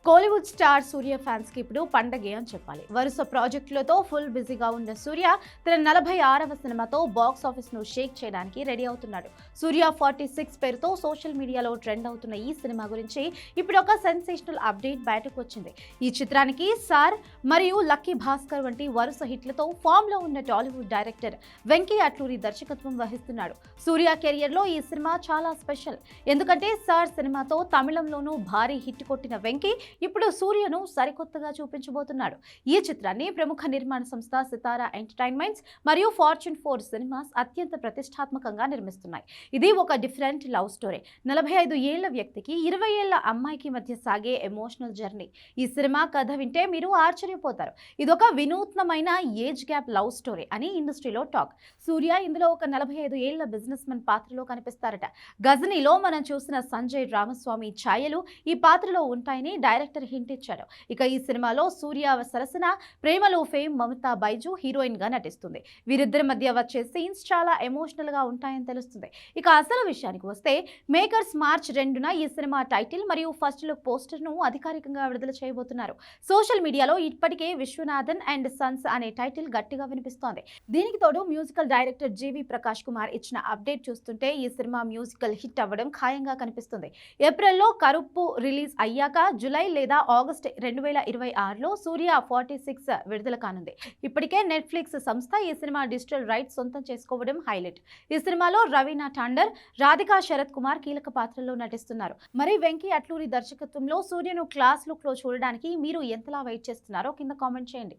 Kollywood star సూర్య fans కి ఇప్పుడు పండగే అని చెప్పాలి. వరుస ప్రాజెక్టులతో ఫుల్ బిజీగా ఉన్న సూర్య తన 46వ సినిమాతో బాక్స్ ఆఫీస్ ను షేక్ చేయడానికి రెడీ అవుతున్నాడు. సూర్య 46 పేరుతో సోషల్ మీడియాలో ట్రెండ్ అవుతున్న ఈ సినిమా గురించి ఇప్పుడు ఒక సెన్సేషనల్ అప్డేట్ బయటకు వచ్చింది. ఈ చిత్రానికి సార్ మరియు లక్కీ భాస్కర్ వంటి వరుస హిట్లతో ఫామ్ లో ఉన్న టాలీవుడ్ డైరెక్టర్ వెంకీ అట్లూరి దర్శకత్వం వహిస్తున్నాడు. సూర్య కెరియర్ లో ఈ సినిమా చాలా స్పెషల్. ఎందుకంటే సార్ సినిమాతో తమిళంలోనూ భారీ హిట్ కొట్టిన వెంకీ ఇప్పుడు సూర్యను సరికొత్తగా చూపించబోతున్నాడు. ఈ చిత్రాన్ని ప్రముఖ నిర్మాణ సంస్థ సితారా ఎంటర్టైన్మెంట్స్ మరియు ఫార్చ్యూన్ 4 సినిమాస్ అత్యంత ప్రతిష్టాత్మకంగా నిర్మిస్తున్నాయి. ఇది ఒక డిఫరెంట్ లవ్ స్టోరీ. 45 ఏళ్ల వ్యక్తికి 20 ఏళ్ల అమ్మాయికి మధ్య సాగే ఎమోషనల్ జర్నీ. ఈ సినిమా కథ వింటే మీరు ఆశ్చర్యపోతారు. ఇదొక వినూత్నమైన ఏజ్ గ్యాప్ లవ్ స్టోరీ అని ఇండస్ట్రీలో టాక్. సూర్య ఇందులో ఒక 45 ఏళ్ల బిజినెస్ మెన్ పాత్రలో కనిపిస్తారట. గజనీలో మనం చూసిన సంజయ్ రామస్వామి ఛాయలు ఈ పాత్రలో ఉంటాయని డైరెక్టర్ హింట్ ఇచ్చాడు. ఇక ఈ సినిమాలో సూర్య సరసన ప్రేమలో ఫేమ్ మమతా బైజు హీరోయిన్ గా నటిస్తుంది. వీరిద్దరి మధ్య వచ్చే సీన్స్ చాలా ఎమోషనల్ గా ఉంటాయని తెలుస్తుంది. ఇక అసలు విషయానికి వస్తే మేకర్స్ మార్చ్ 2న ఈ సినిమా టైటిల్ మరియు ఫస్ట్ లుక్ పోస్టర్ ను అధికారికంగా విడుదల చేయబోతున్నారు. సోషల్ మీడియాలో ఇప్పటికే విశ్వనాథన్ అండ్ సన్స్ అనే టైటిల్ గట్టిగా వినిపిస్తోంది. దీనికి తోడు మ్యూజికల్ డైరెక్టర్ జీవి ప్రకాష్ కుమార్ ఇచ్చిన అప్డేట్ చూస్తుంటే ఈ సినిమా మ్యూజికల్ హిట్ అవ్వడం ఖాయంగా కనిపిస్తుంది. ఏప్రిల్లో కరుప్పు రిలీజ్ అయ్యాక జూలై లేదా ఆగస్ట్ 2026లో సూర్య 46 విడుదల కానుంది. ఇప్పటికే నెట్ఫ్లిక్స్ సంస్థ ఈ సినిమా డిజిటల్ రైట్స్ సొంతం చేసుకోవడం హైలైట్. ఈ సినిమాలో రవీనా టాండర్, రాధికా శరత్ కుమార్ కీలక పాత్రల్లో నటిస్తున్నారు. మరి వెంకీ అట్లూరి దర్శకత్వంలో సూర్యను క్లాస్ లుక్ లో చూడడానికి మీరు ఎంతలా వెయిట్ చేస్తున్నారో కింద కామెంట్ చేయండి.